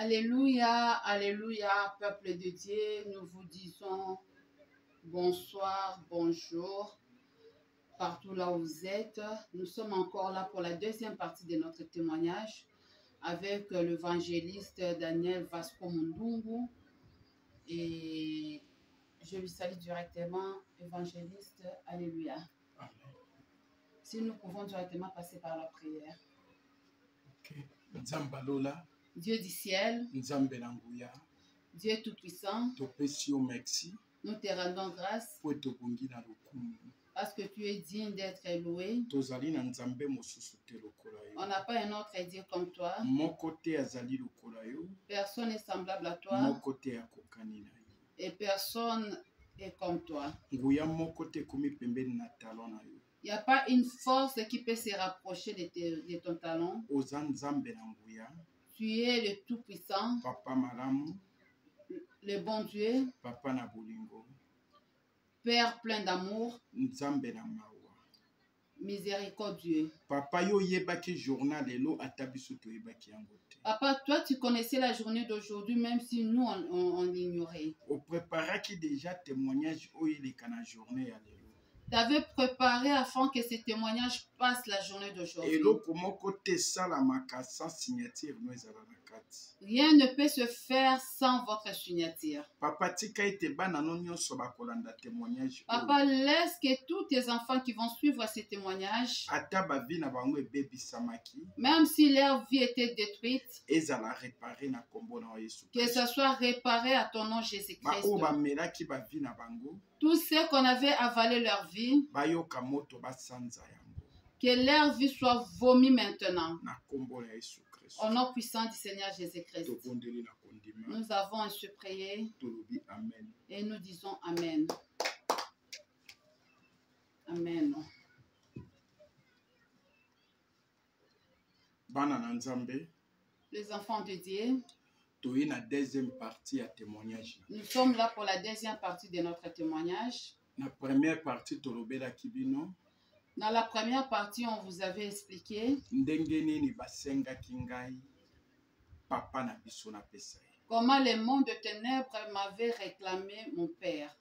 Alléluia, alléluia, peuple de Dieu, nous vous disons bonsoir, bonjour, partout là où vous êtes. Nous sommes encore là pour la deuxième partie de notre témoignage avec l'évangéliste Daniel Vasco Mundungu. Et je lui salue directement, évangéliste, alléluia. Amen. Si nous pouvons directement passer par la prière. Okay. Nzambalola, Dieu du ciel, Nzambe Nanguya, Dieu tout-puissant, Topesio merci, nous te rendons grâce pour Tobungi na lokumu. parce que tu es digne d'être loué. Tozali na Nzambe mosusu te lokola yo. On n'a pas un autre Dieu comme toi. Mon côté azali lokola yo, Personne n'est semblable à mon toi côté akokani na yo. et personne est comme toi. Nguya mon côté komi pembeni na talon na yo. Il n'y a pas une force qui peut se rapprocher de ton talon. Oza Nzambe na nguya, Tu es le tout-puissant, Papa malamu, le bon Dieu, Papa na bolingo, Père plein d'amour, Nzambe na mawa. miséricordieux. Papa yo yebaki journal lelo atabiso to yebaki yango te. Papa, toi, tu connaissais la journée d'aujourd'hui, même si nous, on l'ignorait. O préparaki déjà témoignage oyo eleka na journée ya lelo. Tu avais préparé afin que ce témoignage passe la journée d'aujourd'hui. Eloko moko te salamaka sans signature no ezala na kati. Rien ne peut se faire sans votre signature. Papa tika ete bana no nyonso bakolanda témoignage oyo. Papa, laisse que tous tes enfants qui vont suivre ces témoignages, Ata bavi na bango ebebisamaki, même si leur vie était détruite, ezala réparé na kombo na Yesu que Christ. ce soit réparé à ton nom Jésus-Christ. Baoyo bamelaki bavi na bango, Tous ceux qu'on avait avalé leur vie, bayoka moto basanza yango que leur vie soit vomie maintenant. na kombo na Yesu Christ. Au nom puissant du Seigneur Jésus-Christ. Tobondeli na kondima, Nous avons ainsi prié tolobi amen. et nous disons Amen. Amen. Bana na Nzambe, Les enfants de Dieu, toyi na deuxième partie ya témoignage. nous sommes là pour la deuxième partie de notre témoignage. Na première partie tolobelaki bino Dans la première partie, on vous avait expliqué ndenge nini basengaki ngai papa na biso na pesa ye. comment le monde de ténèbres m'avait réclamé mon père.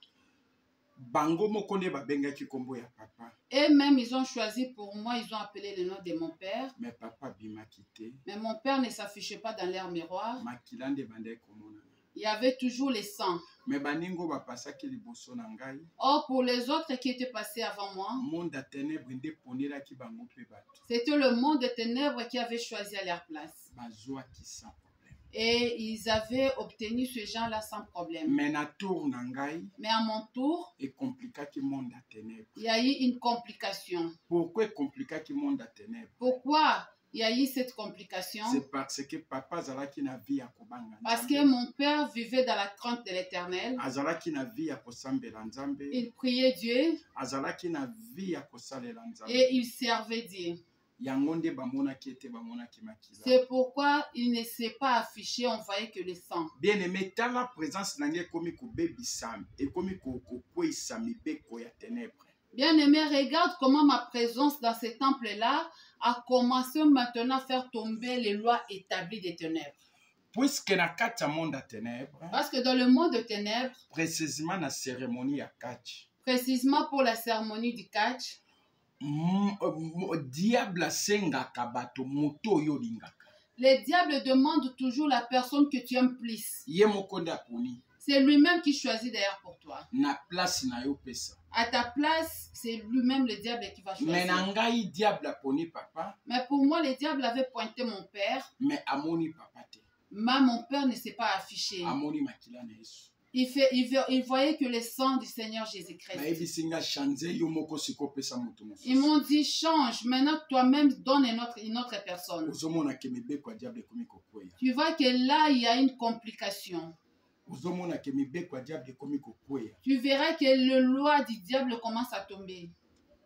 Bango moko nde babengaki kombo ya papa, Eux-mêmes, ils ont choisi pour moi, ils ont appelé le nom de mon père. mais papa bimaki te, Mais mon père ne s'affichait pas dans leur miroir. makila nde bandeki komonana. Il y avait toujours le sang. Mais baningo bapasaki liboso na ngai, Or, pour les autres qui étaient passés avant moi, monde ya ténèbre nde ponelaki bango mpe bato c'était le monde de ténèbres qui avait choisi à leur place. bazwaki sans problème. Et ils avaient obtenu ce genre-là sans problème. Mais na tour na ngai Mais à mon tour, ekomplikaki monde ya ténèbre. il y a eu une complication. Pourquoi ekomplikaki monde ya ténèbre? Pourquoi il y a eu cette complication? C'est parce que papa azalaki na vie ya kobanga Parce que Nzambe, mon père vivait dans la crainte de l'Éternel. azalaki na vie ya kosambela Nzambe, Il priait Dieu azalaki na vie ya kosalela Nzambe. et il servait Dieu. Yango nde bamonaki ete bamonaki makila. C'est pourquoi il ne s'est pas affiché, on voyait que le sang. Bien aimé, tala présence na ngai ekomi kobebisama, ekomi kokweyisa mibeko ya ténèbre. Bien aimé, regarde comment ma présence dans ce temple-là a commencé maintenant à faire tomber les lois établies des ténèbres. Puisque na kati ya monde ya ténèbre, Parce que dans le monde de ténèbres, précisément na cérémonie ya catch, précisément pour la cérémonie du catch, diable asengaka bato moto oyo olingaka. le diable demande toujours la personne que tu aimes plus. Ye moko nde aponi C'est lui-même qui choisit d'ailleurs pour toi. na place na yo pesa. À ta place, c'est lui-même le diable qui va Mais na choisir. ngai diable aponi papa, Mais pour moi, le diable avait pointé mon père, mais amoni papa te, mais mon père ne s'est pas affiché. amoni makila na Yesu. Il voyait que le sang du Seigneur Jésus-Christ. Nayebisi nga chanze yo moko siko pesa moto Ils mosusu. m'ont dit, change, maintenant toi-même donne une autre personne. Ozomona ke mibeko ya diable ekomi kokweya. Tu vois que là, il y a une complication. Ozomona ke mibeko ya diable ekomi kokweya. Tu verras que le loi du diable commence à tomber.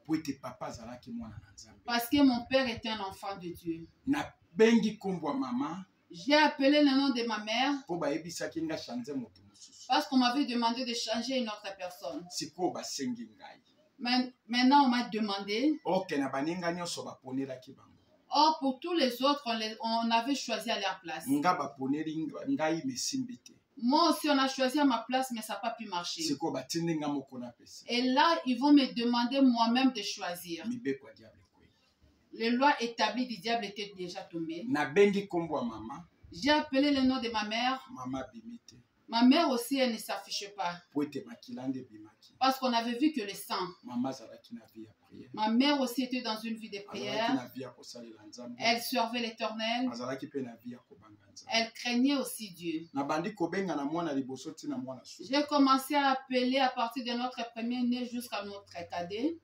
Po ete papa azalaki mwana na Nzambe. Parce que mon père était un enfant de Dieu. Nabengi kombo ya mama J'ai appelé le nom de ma mère po bayebisaki nga chanze moto mosusu. parce qu'on m'avait demandé de changer une autre personne. Sikoyo basengi ngai. Maintenant, on m'a demandé Ok na baninga nyonso baponelaki bango. Or, pour tous les autres, on avait choisi à leur place. Nga baponeli ngai mesimbi te. Moi aussi, on a choisi à ma place, mais ça n'a pas pu marcher. Siko batindi nga moko na pesa. Et là, ils vont me demander moi-même de choisir. Mibeko ya diable kwei. Les lois établies du diable étaient déjà tombées. Na bengi kombo ya mama. J'ai appelé le nom de ma mère. Mama bimite. Ma mère aussi, elle ne s'affichait pas. Poete makilande bimaki. Parce qu'on avait vu que le sang. Mama zalaki na vie ya prière. Ma mère aussi était dans une vie de prière. Na vie ya kosalela nzambe. Elle servait l'Éternel. Azalaki pe na vie ya kobanga nzambe. Elle craignait aussi Dieu. Na bandi kobenga na mwana liboso ti na mwana su. J'ai commencé à appeler à partir de notre premier-né jusqu'à notre cadet.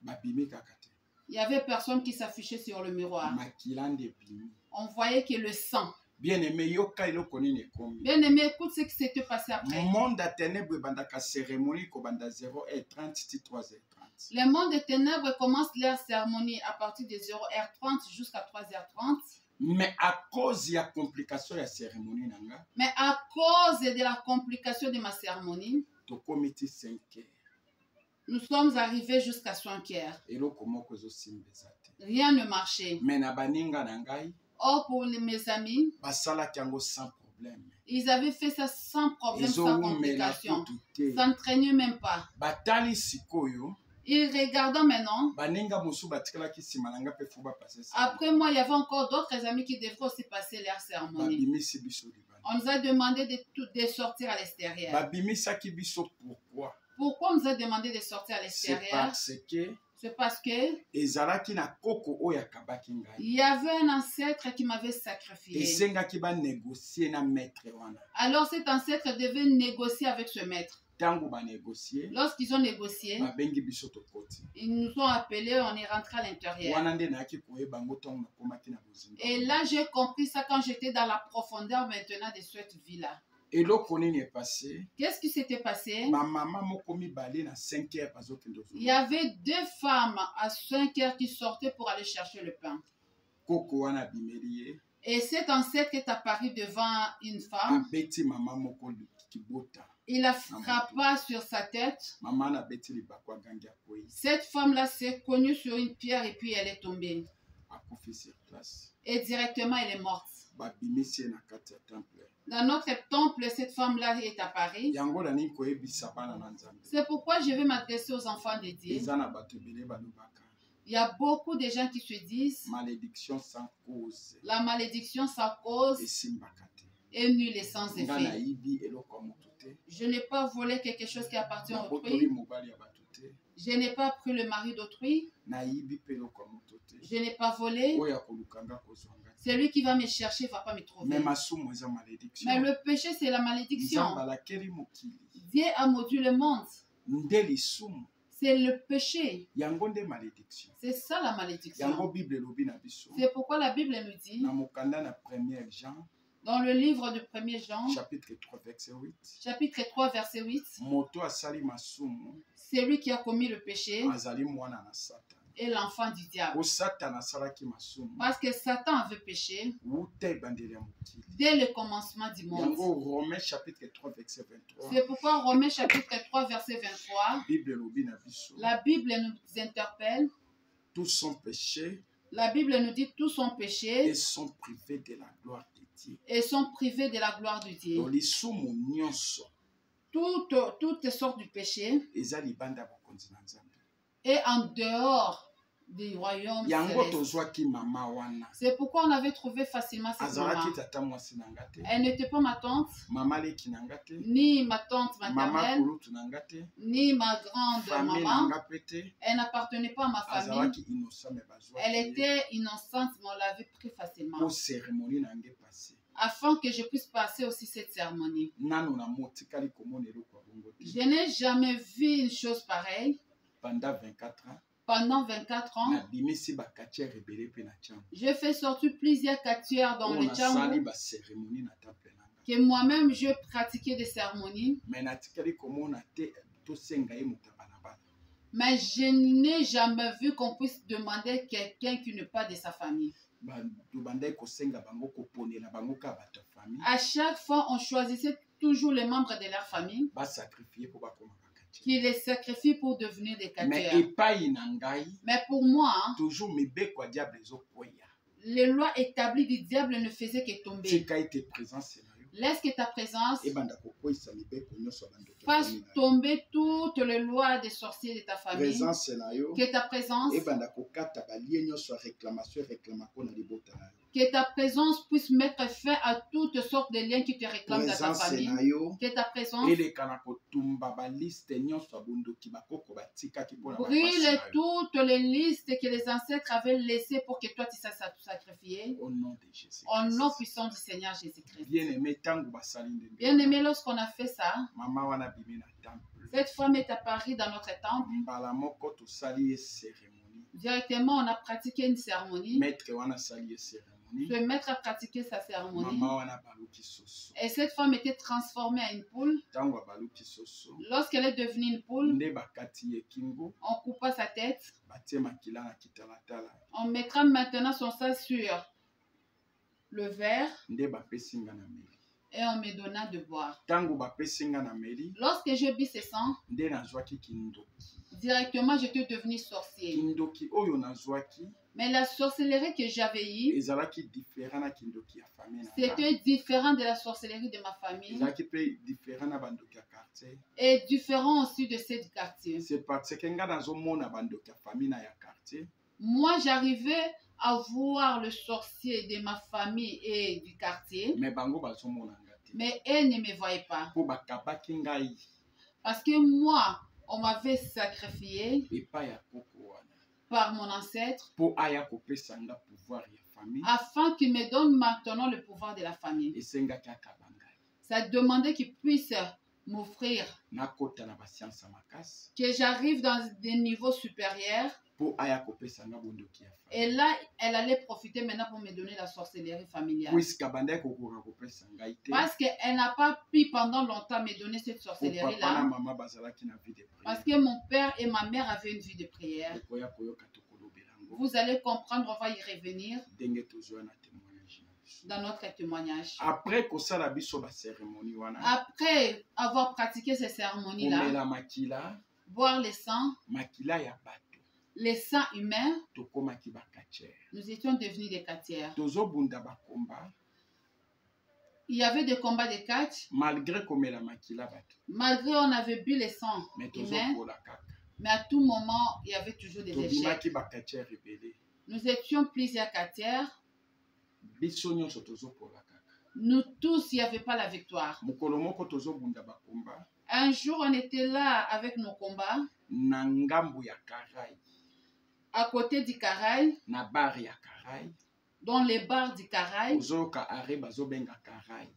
Babimi kakate. Il y avait personne qui s'affichait sur le miroir. Makilande bimi. On voyait que le sang. Bien-aimé, yoka iloko nini ekomi. Bien-aimé, écoute ce qui s'était passé après. Monde à ténèbres bandaka cérémonie ko banda 0h30 ti 3h30. Le monde des ténèbres commence leur cérémonie à partir de 0h30 jusqu'à 3h30. Mais à cause de la complication de la cérémonie nanga. Mais à cause de la complication de ma cérémonie. To komiti 5h. Nous sommes arrivés jusqu'à 5h. Eloko moko zo simbezate. Rien ne marchait. Mais na baninga nangai. Or, pour mes amis, sans problème. Ils avaient fait ça sans problème, sans complication. Ça ne traînait même pas. Ils regardant maintenant. Après moi, il y avait encore d'autres amis qui devraient aussi passer leur cérémonie. On nous a demandé de sortir à l'extérieur. Pourquoi on nous a demandé de sortir à l'extérieur? C'est parce que il y avait un ancêtre qui m'avait sacrifié. Alors cet ancêtre devait négocier avec ce maître. Lorsqu'ils ont négocié, ils nous ont appelés, on est rentré à l'intérieur. Et là, j'ai compris ça quand j'étais dans la profondeur maintenant de cette vie-là. Qu'est-ce qui s'était passé? Il y avait 2 femmes à 5h qui sortaient pour aller chercher le pain. Et cet ancêtre est apparu devant une femme. Il a frappé sur sa tête. Cette femme-là s'est cognée sur une pierre et puis elle est tombée. Et directement elle est morte. Dans notre temple, cette femme-là est apparue. C'est pourquoi je vais m'adresser aux enfants de Dieu. Il y a beaucoup de gens qui se disent malédiction sans cause. La malédiction sans cause est nulle et sans effet. Je n'ai pas volé quelque chose qui appartient à autrui. Je n'ai pas pris le mari d'autrui. Je n'ai pas volé. Celui qui va me chercher ne va pas me trouver. Mais le péché, c'est la malédiction. Dieu a maudit le monde. C'est le péché. C'est ça la malédiction. C'est pourquoi la Bible nous dit dans le livre de 1er Jean, chapitre 3, verset 8, c'est lui qui a commis le péché et l'enfant du diable. Parce que Satan avait péché dès le commencement du monde. C'est pourquoi Romains chapitre 3, verset 23, la Bible nous interpelle. Tous sont péchés. La Bible nous dit tous sont péchés et sont privés de la gloire de Dieu. Et sont privés de la gloire de Dieu. Toutes sortes de péchés. Et en dehors du royaume céleste. C'est pourquoi on avait trouvé facilement cette maman. Elle n'était pas ma tante, ni ma tante maternelle, ni ma grande maman. Elle n'appartenait pas à ma famille. Elle était innocente, mais on l'avait pris facilement. Afin que je puisse passer aussi cette cérémonie. Je n'ai jamais vu une chose pareille. Pendant 24 ans, j'ai fait sortir plusieurs quartières dans le Tchangou, que moi-même je pratiquais des cérémonies. Mais je n'ai jamais vu qu'on puisse demander quelqu'un qui n'est pas de sa famille. À chaque fois, on choisissait toujours les membres de leur famille qui les sacrifient pour devenir des quartiers. Mais pour moi, Les lois établies du diable ne faisaient que tomber. Tika ete présence na yo. Laisse que ta présence Ebanda kokwisa mibeko nyonso ya bandoki ya fasse famille na yo. tomber toutes les lois des sorciers de ta famille. Présence na yo. Que ta présence, Ebanda kokata balie nyonso ya réclamation réclamako na libota na yo. que ta présence puisse mettre fin à toutes sortes de liens qui te réclament dans ta Présence famille. na yo. Que ta présence Eleka na kotumba baliste nyonso ya bondoki bakoko batikaki mpona bapasi na brûle yo. toutes les listes que les ancêtres avaient laissées pour que toi tu sois sacrifié. Au nom de Jésus. Au nom puissant du Seigneur Jésus-Christ. Bien-aimé, tango basali ndenge. Bien-aimé, lorsqu'on a fait ça, Mama wana bimi na temple. cette femme est apparue dans notre temple. Mbala moko tosali ye cérémonie. Directement, on a pratiqué une cérémonie. Maître wana sali ye cérémonie. Le maître a pratiqué sa cérémonie. Mama wana baluki soso. Et cette femme était transformée en une poule. Tango baluki soso. Lorsqu'elle est devenue une poule, Nde bakati ye kingo. on coupa sa tête. Batie makila na kitalatala. On mettra maintenant son sang sur le verre Nde bapesi nga na meli. et on me donna de boire. Tango bapesi nga na meli. Lorsque je bis ce sang, Nde nazwaki kindoki. directement j'étais devenu sorcier. Kindoki oyo nazwaki. Mais la sorcellerie que j'avais eue, Ezalaki différent na kindoki ya famille na nga. c'était différent de la sorcellerie de ma famille Ezalaki pe différent na bandoki ya quartier. et différent aussi de cette quartier. C'est parce que nga nazomona bandoki ya famille na ya quartier. Moi, j'arrivais à voir le sorcier de ma famille et du quartier, Mais bango bazomona nga te. mais elles ne me voyaient pas. Po bakabaki ngai Parce que moi, on m'avait sacrifié epai ya koko wana. par mon ancêtre Po aya kopesa nga pouvoir ya famille. afin qu'il me donne maintenant le pouvoir de la famille. Esengaki akaba ngai. Ça demandait qu'il puisse m'offrir Nakota na basiansa makasi. que j'arrive dans des niveaux supérieurs. Po aya kopesa nga bondoki ya famille. Et là, elle allait profiter maintenant pour me donner la sorcellerie familiale. Puisque bandai kokoka kopesa ngai te. Parce qu'elle n'a pas pu pendant longtemps me donner cette Po papa na sorcellerie-là. mama bazalaki na vie de Parce prière. que mon père et ma mère avaient une vie de prière. Okoya koyoka tokolobela ngo. Vous allez comprendre, on va y revenir Ndenge tozwa na témoignage na biso. dans notre témoignage. Après kosala biso ba cérémonie wana. Après avoir pratiqué ces cérémonies-là, Komela makila. boire le sang, Makila ya bato. les sangs humains, Tokomaki bakatiere. nous étions devenus des quartiers. Tozobunda bakomba. Il y avait des combats de catch. Malgré komela makila bato. Malgré on avait bu le sang Mais humain, tozokola kaka. mais à tout moment, il y avait toujours des échecs. Tobimaki bakatiere rebele. Nous étions plusieurs quartiers. Biso nyonso tozokola kaka. Nous tous, il n'y avait pas la victoire. Mokolo moko tozobunda bakomba. Un jour, on était là avec nos combats, Na ngambu ya Karai. à côté du Caraï, Na bar ya Karai. dans les bars du Caraï. Ozoyoka are bazobenga Karai.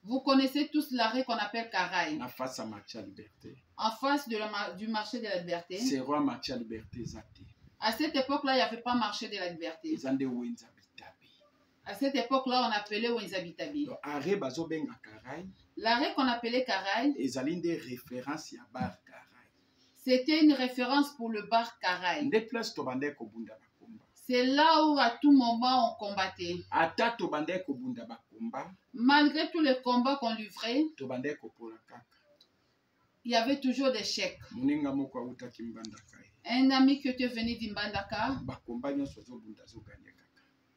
Vous connaissez tous l'arrêt qu'on appelle Caraï, Na face à marché à liberté. en face de du marché de la liberté. C'est roi marché à liberté zate. À cette époque-là, il n'y avait pas marché de la liberté. Ezande wenza bitabe. À cette époque-là, on appelait Wenzabitabi. Donc are bazobenga Karai. L'arrêt qu'on appelait Caraï, Ezali nde référence ya bar Karai. c'était une référence pour le bar Caraï. Nde place tobandai kobunda bakomba. C'est là où à tout moment on combattait. Ata tobandai kobunda bakomba. Malgré tous les combats qu'on livrait, Tobandai kopola kaka. il y avait toujours des chèques. Moninga moko awutaki mbandaka ye. Un ami qui était venu d'Imbandaka, Bakomba nyonso azobunda azoganye kaka.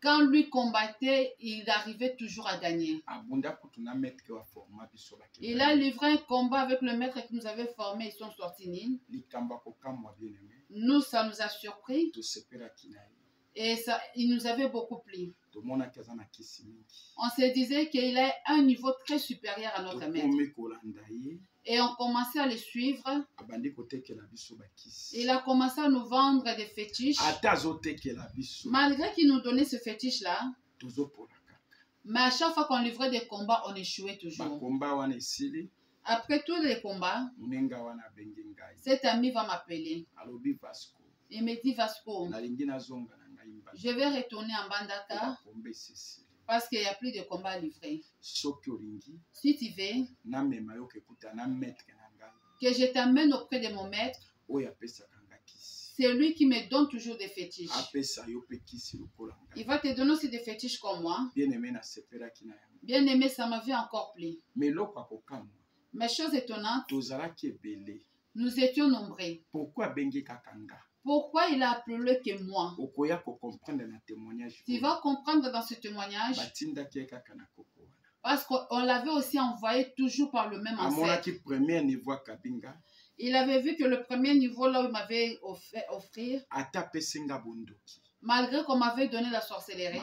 quand lui combattait, il arrivait toujours à gagner. Abunda kutu na maître wa forma biso bakenda. Il a livré un combat avec le maître qui nous avait formés, ils sont sortis nil. Likamba kokamwa bien aimé. Nous, ça nous a surpris Tosepelaki na ye. et ça, il nous avait beaucoup plu. Tomonaki aza na kisi mingi. On se disait qu'il a un niveau très supérieur à notre maître. Tokomi kolanda ye. Et on commençait à le suivre. Abandi kotekela biso bakisi. Il a commencé à nous vendre des fétiches. Ata azotekela biso. Malgré qu'il nous donnait ce fétiche-là, Tozopola kaka. mais à chaque fois qu'on livrait des combats, on échouait toujours. Bakomba wana esili. Après tous les combats, Munenga wana abengi ngai. cet ami va m'appeler. Alobi Vasco. Il me dit, Vasco, Nalingi nazonga na ngai mbanda. je vais retourner en Bandaka Bakomba esili. parce qu'il n'y a plus de combats à livrer. Soki olingi. Si tu veux Namema yo kekuta na maître na ngai. que je t'amène auprès de mon maître, Oyo apesaka nga kisi. c'est lui qui me donne toujours des fétiches. Apesa yo pe kisi lokola ngai. Il va te donner aussi des fétiches comme moi. Bien aimé nasepelaki na yango. Bien aimé, ça m'avait encore plu. Mais eloko akokamwa. Mais chose étonnante, Tozalaki ebele. nous étions nombreux. Pourquoi abengi kaka nga? Pourquoi il a appelé que moi? okoya comprendre na témoignage Tu vas comprendre dans ce témoignage. batindaki kaka na koko wana. Parce qu'on l'avait aussi envoyé toujours par le même ancêtre. amonaki premier niveau kabinga. Il avait vu que le premier niveau là où il m'avait offert, ata pesinga bondoki. Malgré qu'on m'avait donné la sorcellerie,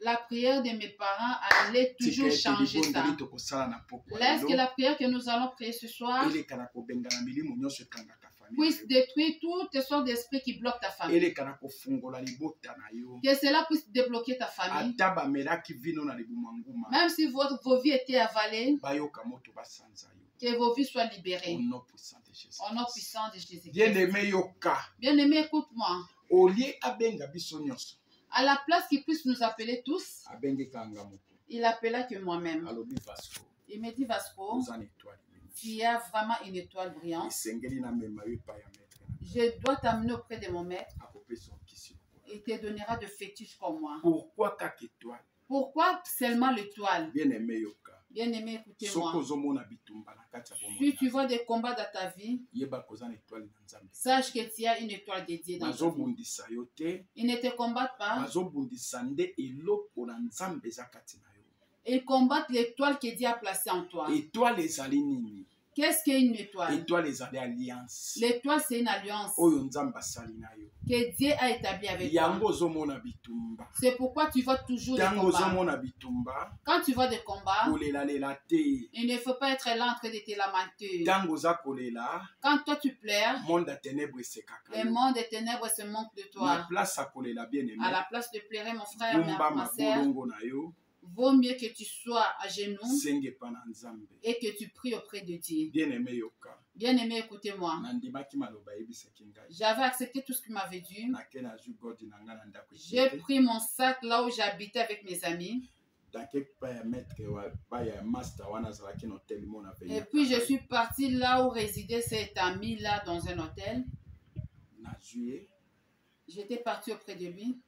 la prière de mes parents allait toujours changer ça. Laisse que la prière que nous allons prier ce soir puisse détruire toutes sortes d'esprits qui bloquent ta famille. Que cela puisse débloquer ta famille. Même si vos vies étaient avalées, que vos vies soient libérées. Au nom puissant de Jésus-Christ. Bien-aimé, écoute-moi. À la place qu'il puisse nous appeler tous, il appela que moi-même. Il me dit, Vasco, tu as vraiment une étoile brillante. Je dois t'amener auprès de mon maître. Il te donnera de fétiches comme moi. Pourquoi seulement l'étoile? Bien-aimé, écoutez-moi. Si tu vois des combats dans ta vie, sache que tu as une étoile dédiée dans ta vie. Ils ne te combattent pas. Ils combattent l'étoile que Dieu a placée en toi. Qu'est-ce qu'une étoile? L'étoile, c'est une alliance que Dieu a établie avec toi. C'est pourquoi tu vois toujours des combats. Quand tu vois des combats, il ne faut pas être là en train de te lamenter. Quand toi tu pleures, le monde des ténèbres se moque de toi. À la place de pleurer, mon frère, ma soeur, vaut mieux que tu sois à genoux et que tu pries auprès de Dieu. Bien-aimé, écoutez-moi. J'avais accepté tout ce qu'il m'avait dit. J'ai pris mon sac là où j'habitais avec mes amis. Et puis je suis parti là où résidait cet ami-là dans un hôtel. J'étais parti auprès de lui.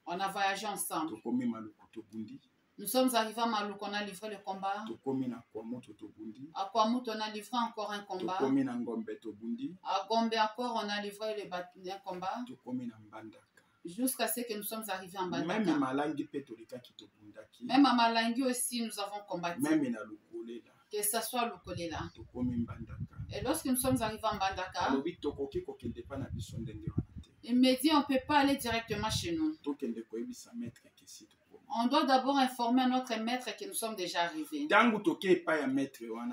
On a voyagé ensemble. Nous sommes arrivés à Malouk, on a livré le combat. À Kwamut, on a livré encore un combat. À Gombe encore, on a livré un combat. Jusqu'à ce que nous sommes arrivés en Bandaka. Même à Malangi aussi, nous avons combattu. Que ce soit Lukolela. Et lorsque nous sommes arrivés en Bandaka, il me dit on ne peut pas aller directement chez nous. On doit d'abord informer notre maître que nous sommes déjà arrivés.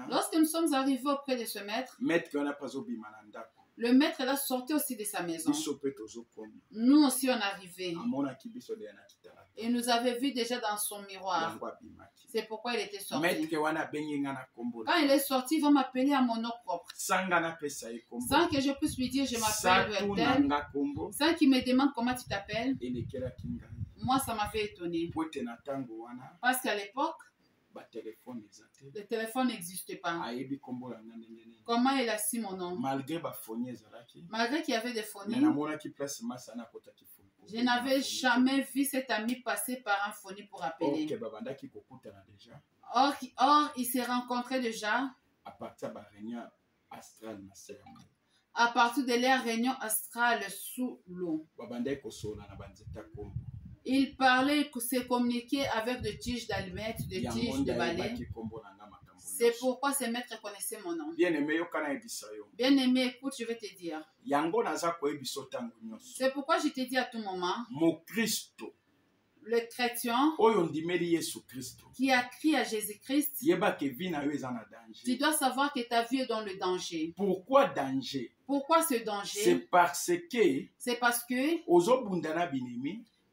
Lorsque nous sommes arrivés auprès de ce maître, le maître a sorti aussi de sa maison. Nous aussi on est arrivés. Et nous avait vu déjà dans son miroir. C'est pourquoi il était sorti. Quand il est sorti, il va m'appeler à mon nom propre. Sans que je puisse lui dire je m'appelle tel. Sans qu'il me demande comment tu t'appelles. Moi, ça m'avait étonné. Parce qu'à l'époque, le téléphone n'existait pas. Comment il a su mon nom? Malgré qu'il y avait des phonies, je n'avais jamais vu cet ami passer par un phonie pour appeler. Or, il s'est rencontré déjà à partir de leur réunion astrale sous l'eau. Il parlait, se communiquait avec des tiges d'allumettes, des tiges de balai. C'est pourquoi ces maîtres connaissaient mon nom. Bien-aimé, écoute, je vais te dire. C'est pourquoi je te dis à tout moment. Le chrétien qui a crié à Jésus-Christ, tu dois savoir que ta vie est dans le danger. Pourquoi danger? Pourquoi ce danger? C'est parce que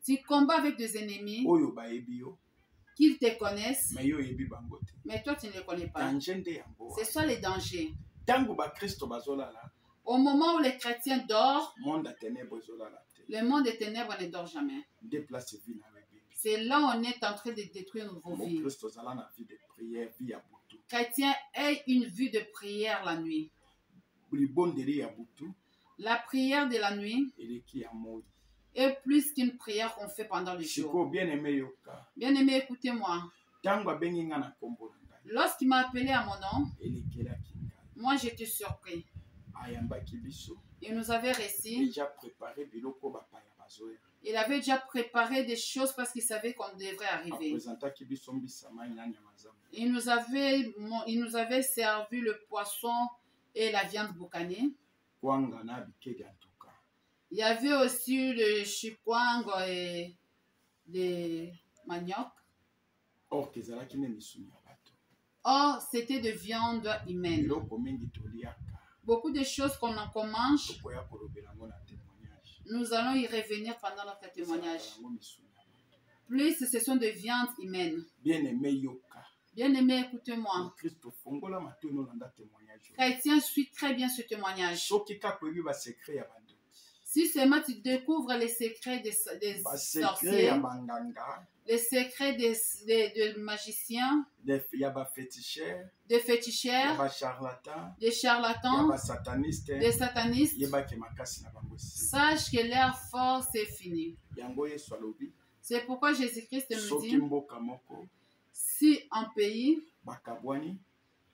tu combats avec des ennemis qu'ils te connaissent, mais toi tu ne les connais pas. C'est ça les dangers. Au moment où les chrétiens dorment, le monde des ténèbres ne dort jamais. C'est là où on est en train de détruire vos vies. Chrétiens aient une vie de prière la nuit. La prière de la nuit est plus qu'une prière qu'on fait pendant le jour. Bien-aimé, écoutez-moi. Lorsqu'il m'a appelé à mon nom, moi j'étais surpris. ayambaki biso Il nous avait réussi. déjà préparé biloko bapaya bazoya. Il avait déjà préparé des choses parce qu'il savait qu'on devrait arriver. Apresentaki biso mbisama na nyama zamu. Il nous avait servi le poisson et la viande boucanée. Kwanga na bikege en tout cas. Il y avait aussi le chikwango et le manioc. Or kezalaki ne misuni ya bato. Or, c'était de viande humaine. Biloko mingi toliaka. Beaucoup de choses qu'on mange, Tokoya kolobela ngo na témoignage. nous allons y revenir pendant notre témoignage. Ezalaka yango misuni ya bato. Plus, ce sont des viandes humaines. Bien-aimé yoka. Bien-aimé, écoutez-moi. Christo fongola mato no landa témoignage. Chrétien, suis très bien ce témoignage. Soki ka koyebi ba secret ya bandoki. Si seulement tu découvres les secrets des Ba secret sorciers, ya banganga. les secrets des magiciens, Ya ba féticheur. des Ya féticheurs, ba charlatan. des Ya charlatans, ba sataniste. des satanistes, Yebaki makasi na bango esi. sache que leur force est finie. Yango Yesu alobi. C'est pourquoi Jésus-Christ nous Soki dit, mboka moko si un pays bakabwani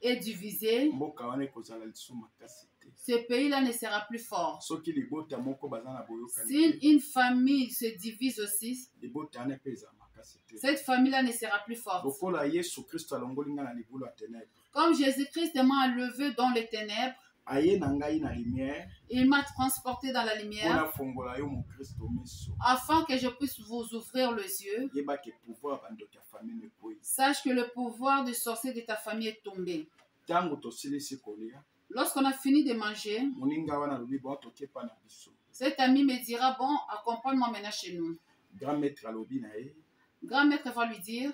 est divisé, mboka wana ekozala lisusu makasi te. ce pays-là ne sera plus fort. Soki libota moko baza na boyokani Si te, une famille se divise aussi, libota wana mpe ezala makasi te. cette famille-là ne sera plus forte. Lokola Yesu Kristo alongoli nga na libulu ya ténèbre, Comme Jésus-Christ m'a enlevé dans les ténèbres, aye na ngai na lumière il m'a transporté dans la mpona lumière fongola yo mokristo miso. afin que je puisse vous ouvrir les yeux. Yebaki pouvoir bandoki ya famille ekwei. Sache que le pouvoir du sorcier de ta famille est tombé. Ntango tosilisi kolia, Lorsqu'on a fini de manger, moninga wana alobi bon tokepa na biso. cet ami me dira, bon, accompagne-moi maintenant chez nous. Grand maître alobi na ye, Grand maître va lui dire,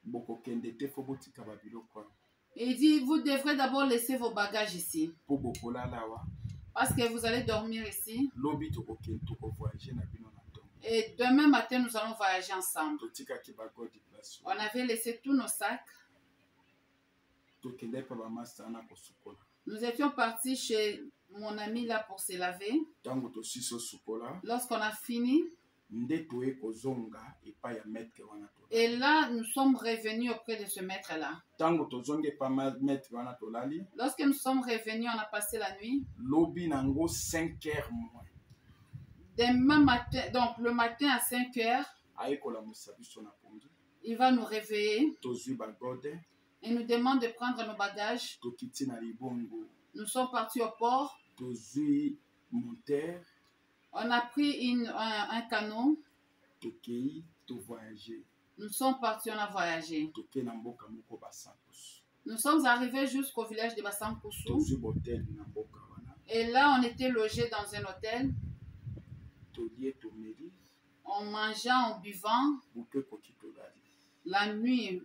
bokokende te fo botika babiloko wana. et il dit, vous devrez d'abord laisser vos bagages ici. Po bokolala awa. Parce que vous allez dormir ici. Lobi tokokende tokovoyage na bino na ntongo. Et demain matin, nous allons voyager ensemble. Totikaki bagodi place. On avait laissé tous nos sacs. Tokende mpe bamaster wana kosukola. Nous étions partis chez mon ami là pour se laver. Ntango tosisi osukola, Lorsqu'on a fini, nde toye kozonga epai ya maître wana tolali. et là, nous sommes revenus auprès de ce maître-là. Ntango tozongi epai maître wana tolali, Lorsque nous sommes revenus, on a passé la nuit. lobi nango 5h moins. Demain matin, donc le matin à 5 heures, Aye kolamusa biso na pongi. il va nous réveiller Tozwi bagode, et nous demande de prendre nos bagages. tokiti na libongo. Nous sommes partis au port. Tozwi monteur, On a pris un canot. tokei tovoyage. Nous sommes partis, on a voyagé. Tokei na mboka moko basankosu. Nous sommes arrivés jusqu'au village de Bassankousou. Tozwi botel na mboka wana. Et là, on était logés dans un hôtel. Tolie tomeli, En mangeant, en buvant. buke koki tolali. La nuit,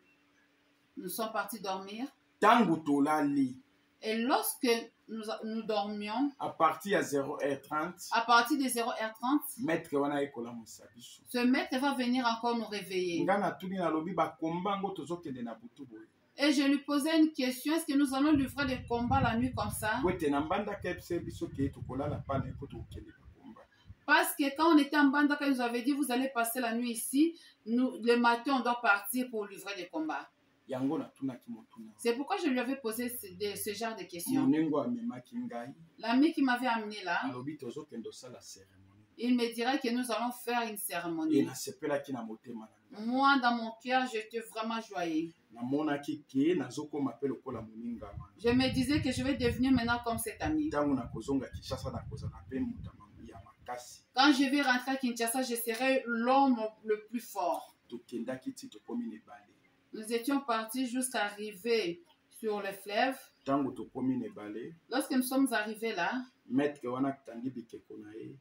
nous sommes partis dormir. Tango tolali, Et lorsque nous dormions, à partir ya 0h30, à partir de 0h30, maître wana ekolamusa biso. ce maître va venir encore nous réveiller. Nga na tuni na lobi bakomba ngo tozokende na butu boye. Et je lui posais une question, est-ce que nous allons livrer des combats la nuit comme ça? Wete na mbanda kepse biso ke tokolala pana eko tokende bakomba. Parce que quand on était en Bandaka, il nous avait dit, vous allez passer la nuit ici. Nous, le matin, on doit partir pour livrer des combats. Yango na tunaki motuna. C'est pourquoi je lui avais posé ce genre de questions. Monengo amemaki ngai, L'ami qui m'avait amené là, alobi tozokende osala cérémonie. il me dirait que nous allons faire une Et cérémonie. nasepelaki na motema na ngai. Moi, dans mon cœur, j'étais vraiment joyeux. Namonaki ke nazokoma mpe lokola moninga wana. Je me disais que je vais devenir maintenant comme cet ami. Ntango nakozonga Kinshasa nakozala mpe moto ya makasi. Quand je vais rentrer à Kinshasa, je serai l'homme le plus fort. Tokendaki ti tokomi na ebale. Nous étions partis jusqu'à arriver sur le fleuve. Ntango tokomi na ebale, Lorsque nous sommes arrivés là, maître wana tangi bikeko na ye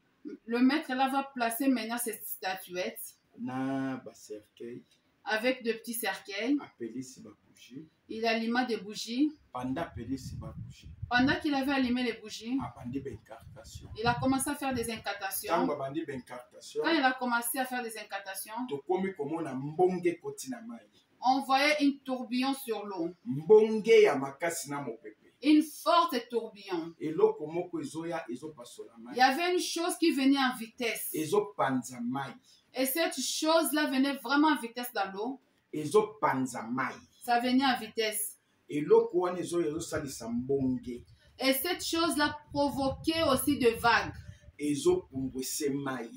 le maître là va placer maintenant cette statuette na bacercueil, avec de petits cercueils. apelisi babougie. Il alluma des bougies. Panda apelisi babougie, Pendant qu'il avait allumé les bougies, abandi baincartation. il a commencé à faire des incantations. Ntango abandi baincartation, Quand il a commencé à faire des incantations, tokomi komona mbonge ekoti na mai. on voyait une tourbillon sur l'eau. Mbonge ya makasi na mopepe. Une forte tourbillon. Eloko moko ezoya ezopasola Il mai. y avait une chose qui venait en vitesse. Ezopanza mai. Et cette chose-là venait vraiment en vitesse dans l'eau. Ezopanza mai. Ça venait en vitesse. Eloko wana ezoya ezosalisa mbonge. Et cette chose-là provoquait aussi des vagues. ezopumbwisa mai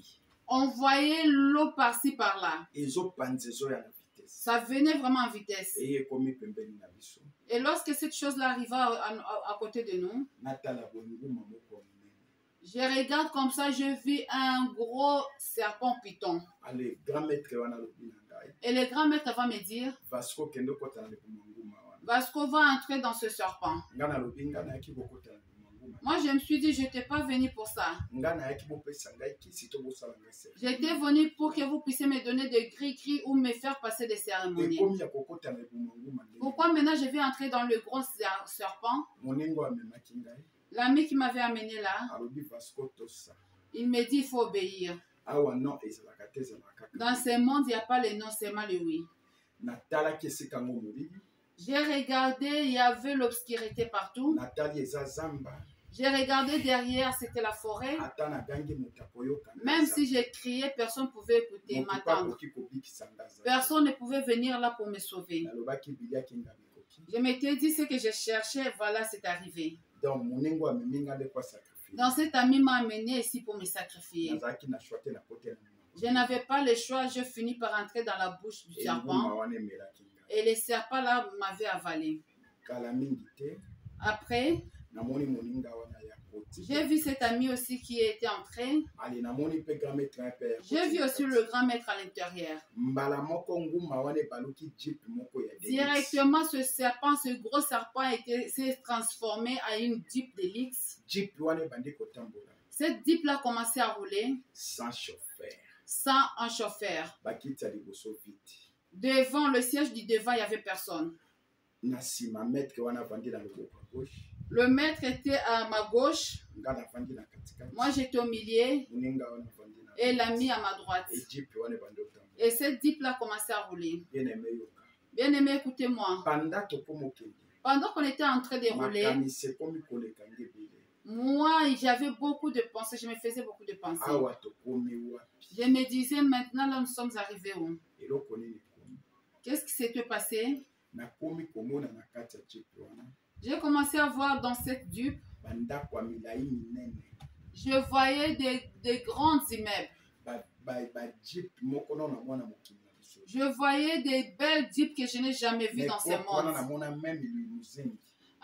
On voyait l'eau par-ci par-là. ezopanza ezoya na vitesse Ça venait vraiment en vitesse. eye ekomi pembeni na biso Et lorsque cette chose-là arriva à côté de nous, natala bonguma moko monene je regarde comme ça, je vis un gros serpent python. ale grand maître wana lobi na ngai Et le grand maître va me dire, Vasco kende okotana na bonguma wana Vasco va entrer dans ce serpent. nga nalobi nga nayaki bokotana na bonguma Moi, je me suis dit, je n'étais pas venu pour ça. nga nayaki bopesa ngai kisi to bosala ngai service J'étais venu pour que vous puissiez me donner des gris-gris ou me faire passer des cérémonies. ekomi ya kokotana na bonguma ndenge Pourquoi maintenant je vais entrer dans le gros serpent? moningo amemaki ngai L'ami qui m'avait amené là, alobi Vasco tosa il me dit, il faut obéir. awa non ezalaka te ezalaka kaka Dans ce monde, il n'y a pas le non, seulement le oui. natalaki esika ngo molili J'ai regardé, il y avait l'obscurité partout. natali eza zamba J'ai regardé derrière, c'était la forêt. ata nagangi moto akoyoka Même si j'ai crié, personne ne pouvait écouter, m'attendre. akoki kobikisa nga za Personne ne pouvait venir là pour me sauver. nalobaki biliaki nga bikoki Je m'étais dit ce que je cherchais, voilà, c'est arrivé. donc moningo amemi nga nde kwa sacrifice Donc cet ami m'a amené ici pour me sacrifier. nazalaki na shwa te na kote na Je n'avais pas le choix, je finis par entrer dans la bouche du enguma serpent. wana emelaki nga Et le serpent là m'avait avalé. kala mingi te Après, namoni moninga wana ya koti j'ai vu cet ami aussi qui était entré. ali namoni mpe grand maître mpe ya J'ai vu aussi le grand maître à l'intérieur. mbala moko nguma wana ebaluki jeep moko ya DX. Directement, ce serpent, ce gros serpent s'est transformé en une Jeep Delix. jeep wana ebandi kotambola Cette Jeep-là commençait à rouler sans chauffeur sans un chauffeur. bakiti ya liboso vite Devant le siège du devant, il n'y avait personne. na nsima maître wana avandi na loboko ya gauche Le maître était à ma gauche, nga navandi na katikati moi j'étais au milieu moninga wana avandi na et l'ami à ma droite. et jeep wana ebandi kotambola Et cette Jeep-là commençait à rouler. bien aimé yoka Bien aimé, écoutez-moi. panda tokomi okende Pendant qu'on était en train de rouler, makanisi ekomi koleka nde ebele moi j'avais beaucoup de pensées, je me faisais beaucoup de pensées. awa tokomi wapi Je me disais maintenant là nous sommes arrivés où? eloko nini ekomi Qu'est-ce qui s'était passé? nakomi komona na kati ya jeep wana J'ai commencé à voir dans cette Jeep, bandako ya milai minene je voyais des grands immeubles. bajeep moko nao namona mokili na biso Je voyais des belles Jeeps que je n'ai jamais vues dans ce wana monde. namona meme limousine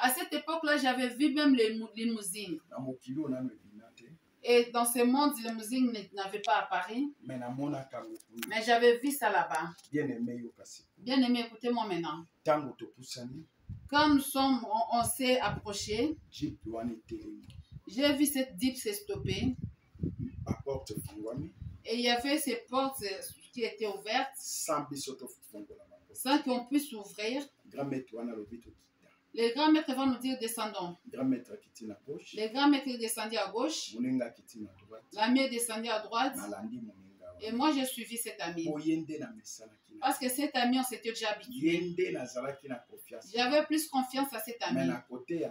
À cette époque-là, j'avais vu même les limousines. na mokili oyo nano ebima te Et dans ce monde, les limousines n'avaient pas apparu. me namonaka mokili Mais j'avais vu ça là-bas. bien aimé yo kasi Bien aimé, écoutez-moi maintenant. ntango topusani Quand on s'est approché, jeep wana etelemi j'ai vu cette Jeep se stopper. baporte efungwami Et il y avait ces portes qui étaient ouvertes sans biso tofungola baporte sans qu'on puisse ouvrir. grand maître wana alobi tokita Les grands maîtres vont nous dire descendons. grand maître akiti na gauche Les grands maîtres descendaient à gauche. moninga akiti na droite L'ami descendait à droite. nalandi moninga Et wana moi, j'ai suivi cet ami. po ye nde namesalaki na Parce que cet ami, on s'était déjà habitué. ye nde nazalaki na confiance J'avais plus confiance à cet me ami. na kote ya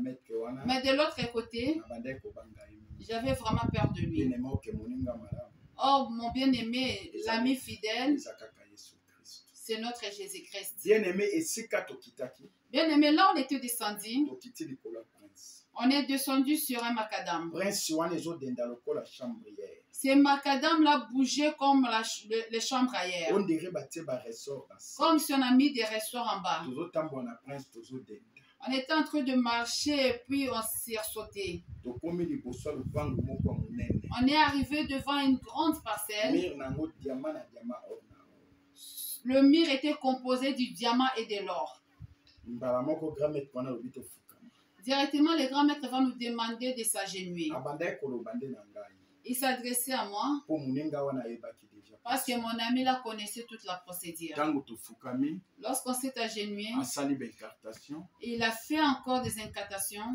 maître wana Mais de l'autre côté, nabandaki kobanga ye mingi j'avais vraiment peur de lui. bien aimé oke moninga malamu Oh, mon bien-aimé, l'ami fidèle, eza kaka yesu kristo c'est notre Jésus-Christ. bien aimé esika tokitaki Bien-aimé, là, on était descendu. tokiti likolo ya prince On est descendu sur un macadam. prince wana ezodenda lokola chambrière Ces macadams-là bougeaient comme les chambres ailleurs. ondire batie baressort na se Comme si on a mis des ressorts en bas. tozotambola na prince tozodenda On était en train de marcher et puis on s'est sauté. tokomi liboso ya lupango moko ya monene On est arrivé devant une grande parcelle. mire nango diama na diama or na or Le mur était composé du diamant et de l'or. mbala moko grand maître wana alobi tofukama Directement, les grands maîtres vont nous demander de s'agenouiller. abandaki koloba nde na ngai Il s'adressait à moi mpo moninga wana ayebaki deja parce que mon ami là connaissait toute la procédure. ntango tofukami Lorsqu'on s'est agenouillé, asali baincartation il a fait encore des incantations.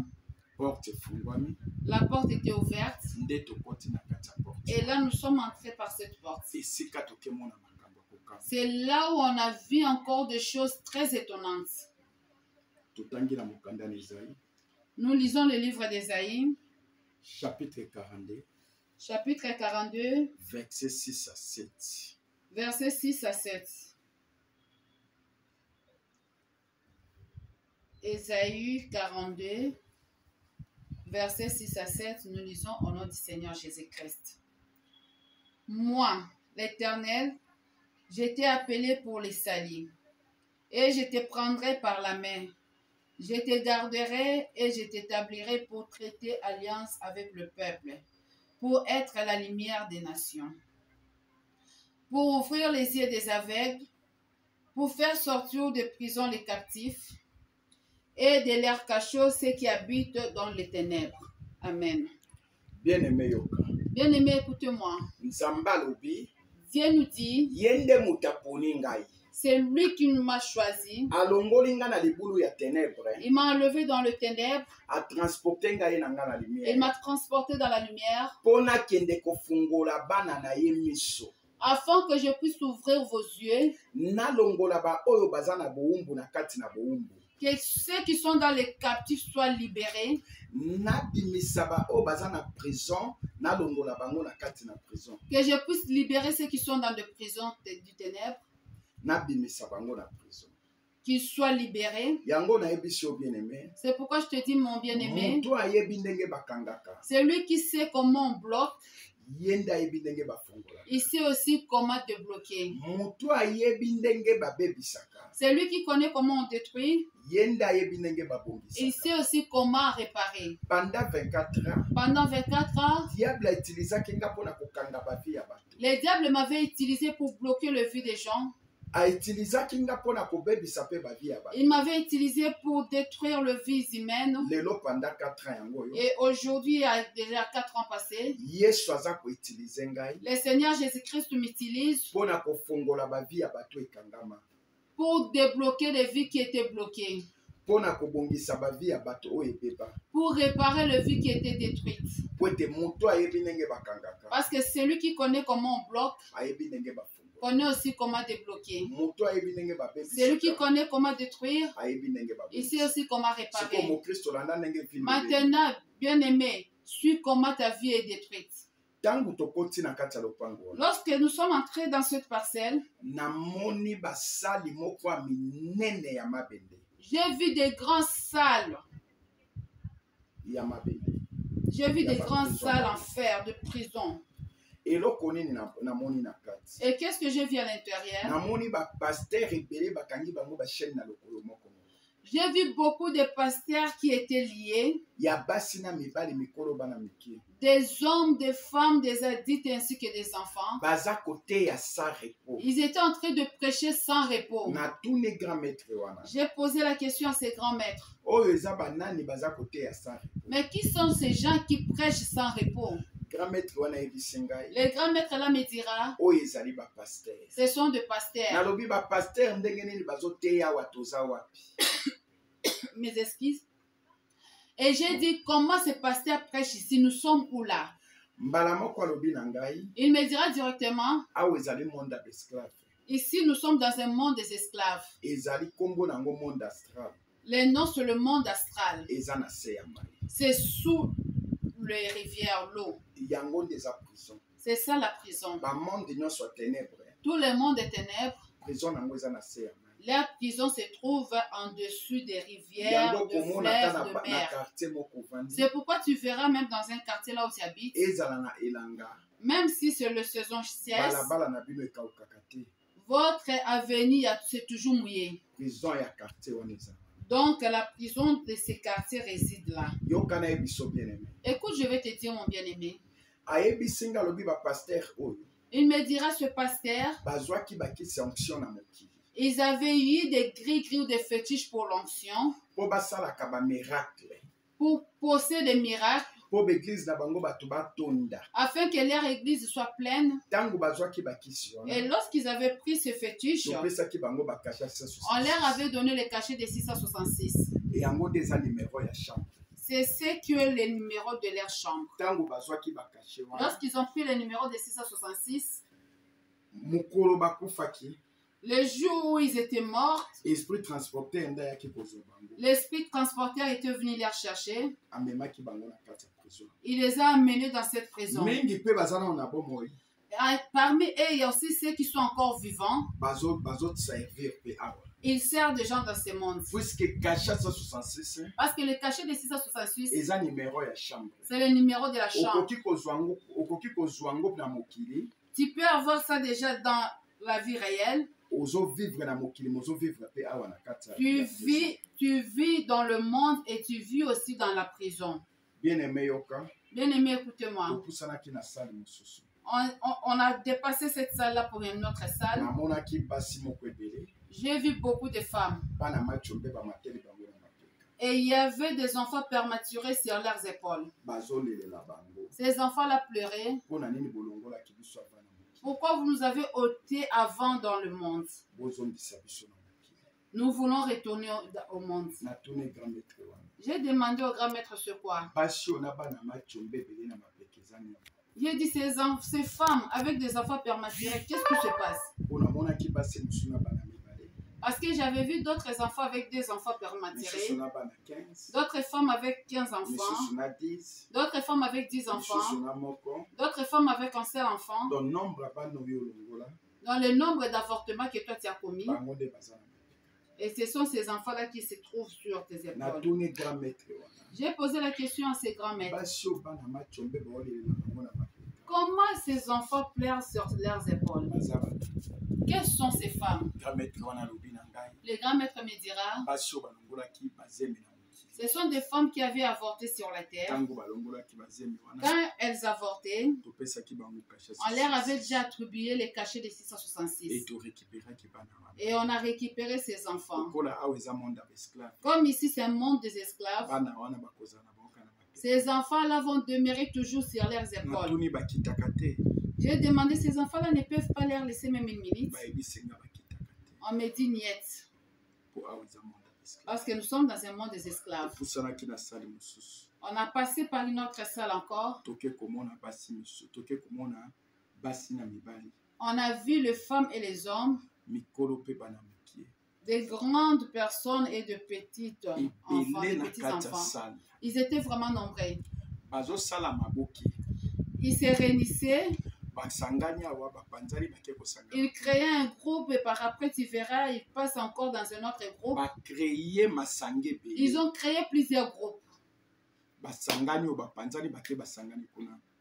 porte efungwami La porte était ouverte. nde tokoti na kati ya porte Et là, nous sommes entrés par cette porte. esika tokemona makambo ya kokama C'est là où on a vu encore des choses très étonnantes. totangi na mokanda na Esaïe Nous lisons le livre d'Ésaïe, chapitre 42 chapitre 42, verset 6 à 7 versets 6 à 7. Ésaïe 42, versets 6 à 7, nous lisons au nom du Seigneur Jésus-Christ. Moi, l'Éternel, je t'ai appelé pour les salir, et je te prendrai par la main. Je te garderai et je t'établirai pour traiter alliance avec le peuple, pour être la lumière des nations, pour ouvrir les yeux des aveugles, pour faire sortir de prison les captifs et de l'air cachot ceux qui habitent dans les ténèbres. Amen. Bien-aimé Yoka. Bien-aimé, écoutez-moi. Nzamba lobi. Dieu nous dit, Yende mutaponi ngai. c'est lui qui m'a choisi. Alongoli nga na libulu ya ténèbres. Il m'a enlevé dans le ténèbre. A transporté ngai na nga na lumière. Il m'a transporté dans la lumière. Pona kende kofungola bana na ye miso. Afin que je puisse ouvrir vos yeux. Nalongola ba oyo baza na boumbu na kati na boumbu. Que ceux qui sont dans les captifs soient libérés. Nabimisa ba oyo baza na prison. Nalongola bango na kati na prison. Que je puisse libérer ceux qui sont dans des prisons du ténèbre. Nabimisa bango na prison. Qu'ils soient libérés. Yango na ebisio bien-aimé. C'est pourquoi je te dis, mon bien-aimé. Mutu ayebi ndenge bakangaka. C'est lui qui sait comment on bloque. Yenda ayebi ndenge bafungola. Il sait aussi comment te bloquer. Mutu ayebi ndenge babebisaka. C'est lui qui connaît comment on détruit. Yenda ayebi ndenge babongisaka. Il sait aussi comment réparer. Pendant 24 ans. Pendant 24 ans. Diable a utilisé kinga pona kokanga ba vie ya bato. Le diable m'avait utilisé pour bloquer le vie des gens. A utilisé kinga pona kobebisa pe ba vie ya bato. Il m'avait utilisé pour détruire le vie humaine. Lelo pendant 4 ans yango yo. Et aujourd'hui, il y a déjà 4 ans passés. Yesu aza ko utiliser ngai. Le Seigneur Jésus-Christ m'utilise Pona kofongola ba vie ya bato ekangama. Pour débloquer les vies qui étaient bloquées. Pona kobongisa ba vie ya bato o ebeba. Pour réparer les vies qui étaient détruites. Poete mutu ayebi ndenge bakangaka. Parce que c'est lui qui connaît comment on bloque. Ayebi ndenge bafungola. Connaît aussi comment débloquer. Mutu ayebi ndenge babebisa. C'est lui qui connaît comment détruire. Ayebi ndenge babebisa. Il sait aussi comment réparer. Siko mo Kristo landa ndenge vile. Maintenant, bien-aimé, suis comment ta vie est détruite. Tangu tokoti na kati ya lopango. Lorsque nous sommes entrés dans cette parcelle, namoni basali moko ya minene ya mabende. J'ai vu des grandes salles. Ya mabende. J'ai vu des grandes salles en fer de prison. Eloko nini namoni na kati. Et qu'est-ce que j'ai vu à l'intérieur? Namoni ba pasteur ebele bakangi bango ba chaîne na lokolo moko. J'ai vu beaucoup de pasteurs qui étaient liés. Ya basi na mibali mikolo bana miki. Des hommes, des femmes, des adultes ainsi que des enfants. Baza côté ya sans repos. Ils étaient en train de prêcher sans repos. Na tous les grands maîtres wana. J'ai posé la question à ces grands maîtres. Oyo eza banani baza côté ya sans repos. Mais qui sont ces gens qui prêchent sans repos? Grand maître wana ebisengai. Le grand maître là me dira. Oyo ezali ba pasteur. Ce sont des pasteurs. Nalobi ba pasteur ndenge nini bazoteya watoza wapi. Mes excuses. Et j'ai dit, comment ces pasteurs prêchent ici? Nous sommes où là? Il me dira directement, ici nous sommes dans un monde des esclaves. Le nom c'est le monde astral. C'est sous les rivières, l'eau. C'est ça la prison. Tout le monde est ténèbres. La prison se trouve en dessus des rivières, de fleuves, de mer. C'est pourquoi tu verras même dans un quartier là où tu habites, même si c'est la saison sèche, votre avenir c'est toujours mouillé. Donc la prison de ces quartiers réside là. Écoute, je vais te dire mon bien-aimé. Il me dira ce pasteur. Ils avaient eu des gris-gris ou des fétiches pour l'onction. Pour poser des miracles. Afin que leur église soit pleine. Et lorsqu'ils avaient pris ce fétiche, on leur avait donné le cachet de 666. C'est ce qui est le numéro de leur chambre. Lorsqu'ils ont pris le numéro de 666, le jour où ils étaient morts, l'esprit transporteur était venu les chercher. Il les a amenés dans cette prison. Parmi eux, il y a aussi ceux qui sont encore vivants. Il sert des gens dans ce monde. Puisque cachet 166 Parce que le cachet de 666, est un numéro de chambre. c'est le numéro de la chambre. Tu peux avoir ça déjà dans la vie réelle. Tu vis dans le monde et tu vis aussi dans la prison. Bien-aimé, écoutez-moi. On a dépassé cette salle-là pour une autre salle. J'ai vu beaucoup de femmes. Et il y avait des enfants prématurés sur leurs épaules. Ces enfants-là pleuraient. Pourquoi vous nous avez ôtés avant dans le monde? Nous voulons retourner au monde. J'ai demandé au grand maître ce quoi. J'ai dit ces femmes avec des enfants prématurés, qu'est-ce qui se passe? Parce que j'avais vu d'autres enfants avec des enfants prématurés, d'autres femmes avec 15 enfants, d'autres femmes avec 10 enfants, d'autres femmes avec un seul enfant. Dans le nombre d'avortements que toi tu as commis, et ce sont ces enfants-là qui se trouvent sur tes épaules. J'ai posé la question à ces grands-mères. Comment ces enfants pleurent sur leurs épaules? Quelles sont ces femmes? Le grand maître me dira, ce sont des femmes qui avaient avorté sur la terre. Quand elles avortaient, on leur avait déjà attribué les cachets de 666. Et on a récupéré ces enfants. Comme ici c'est un monde des esclaves, ces enfants-là vont demeurer toujours sur leurs épaules. J'ai demandé, ces enfants-là ne peuvent pas leur laisser même une minute. On me dit niet. Parce que nous sommes dans un monde des esclaves. On a passé par une autre salle encore. On a vu les femmes et les hommes, des grandes personnes et de petites enfants, de petits enfants. Ils étaient vraiment nombreux. Ils se réunissaient. Ils créaient un groupe et par après tu verras, ils passent encore dans un autre groupe. Ils ont créé plusieurs groupes.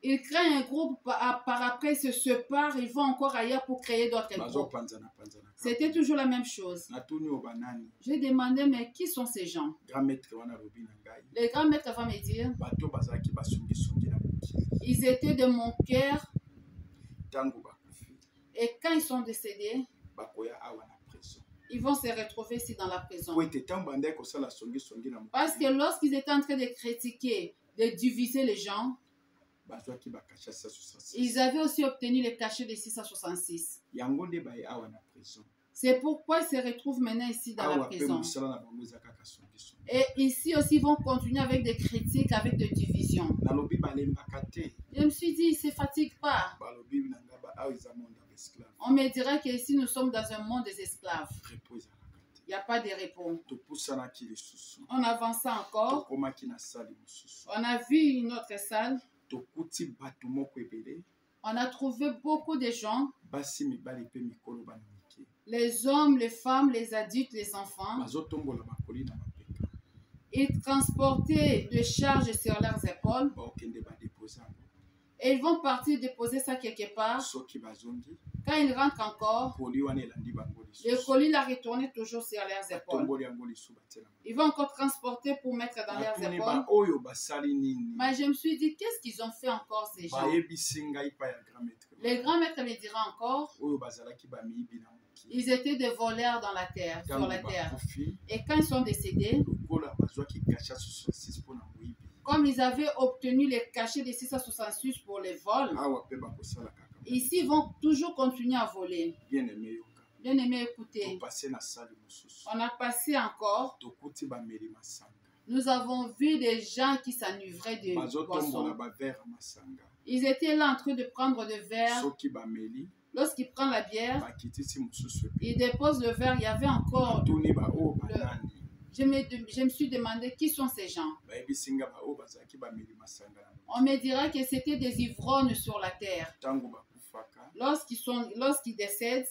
Ils créent un groupe, par après ils se séparent, ils vont encore ailleurs pour créer d'autres groupes. C'était toujours la même chose. J'ai demandé, mais qui sont ces gens? Le grand maître va me dire, ils étaient de mon cœur. Et quand ils sont décédés, ils vont se retrouver ici dans la prison. Parce que lorsqu'ils étaient en train de critiquer, de diviser les gens, ils avaient aussi obtenu le cachet de 666. C'est pourquoi ils se retrouvent maintenant ici dans la prison. Et ici aussi, ils vont continuer avec des critiques, avec des divisions. Je me suis dit, ils ne se fatiguent pas. On me dirait qu'ici, nous sommes dans un monde des esclaves. Il n'y a pas de repos. On avance encore. On a vu une autre salle. On a trouvé beaucoup de gens. Les hommes, les femmes, les adultes, les enfants. Ils transportaient des charges sur leurs épaules. Et ils vont partir déposer ça quelque part. Quand ils rentrent encore, le colis l'a retourné toujours sur leurs épaules. Ils vont encore transporter pour mettre dans leurs épaules. Mais je me suis dit, qu'est-ce qu'ils ont fait encore ces gens? Le grand maître me dira encore, ils étaient des voleurs dans la terre, sur la terre. Et quand ils sont décédés, comme ils avaient obtenu les cachets de 666 pour les vols, ici ils vont toujours continuer à voler. Bien-aimé, écoutez, on a passé encore. Nous avons vu des gens qui s'enivraient de boissons. Ils étaient là en train de prendre des verres. Lorsqu'ils prennent la bière, ils déposent le verre. Il y avait encore... Je me suis demandé qui sont ces gens. On me dira que c'était des ivrognes sur la terre. Lorsqu'ils décèdent,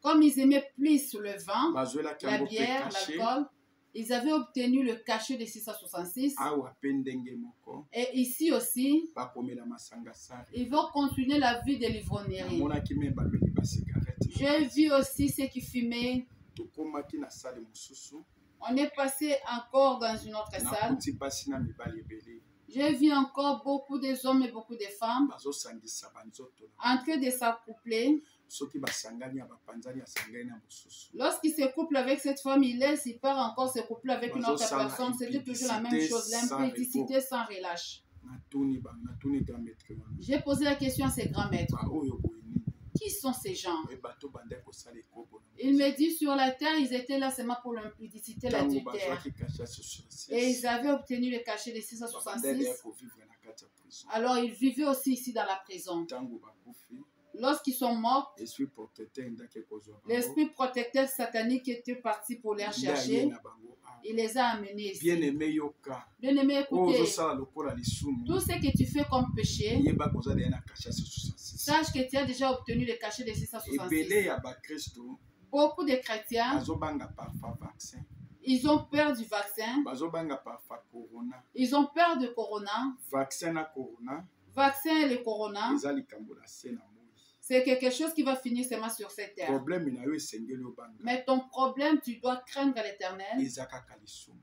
Comme ils aimaient plus le vin, bazwelaki la yango mpe bière, caché l'alcool, ils avaient obtenu le cachet de 666. awa mpe ndenge moko Et ici aussi, bakomela masanga sare ils vont continuer la vie de l'ivrognerie. namonaki me bameli basigarete J'ai vu aussi ceux qui fumaient. tokomaki na sale mosusu On est passé encore dans une autre salle. nakuti basi na mibali ebele J'ai vu encore beaucoup de hommes et beaucoup de femmes bazosangisa banzoto en train de s'accoupler. soki basangani ya bapanzani asangani na mosusu Lorsqu'il se couple avec cette femme, il laisse, il part encore se coupler avec une autre personne. C'était toujours la même chose, l'impudicité sans relâche. natuni grand maître wana J'ai posé la question à ces grands maîtres. baoyo boye nini Qui sont ces gens? bato bandaki kosala ekobo Il me dit sur la terre, ils étaient là seulement pour l'impudicité, ntango l'adultère. bazwaki kasha sosuasi Et ils avaient obtenu le cachet de 666. kovivre na kati ya prison Alors ils vivaient aussi ici dans la prison. ntango bakufi Lorsqu'ils sont morts, esprit protecteur endaki kozwa bango l'esprit protecteur satanique était parti pour les nde aye chercher. na bango awa Il les a amenés ici. bien aimé yoka Bien-aimé, oyo écoutez, ozosala lokola lisumu tout ce que tu fais comme péché, yeba kozala ye na kasha sosuasi sache que tu as déjà obtenu le cachet de ebele 666. ya bakristo Beaucoup de chrétiens, bazobanga parfois vaccin ils ont peur du vaccin, bazobanga parfois corona ils ont peur de corona. vaccin na corona Vaccin et le corona, eza likambo na se na moi c'est quelque chose qui va finir seulement sur cette terre. problème na yo esengeli obanga Mais ton problème, tu dois craindre l'éternel, eza kaka lisumu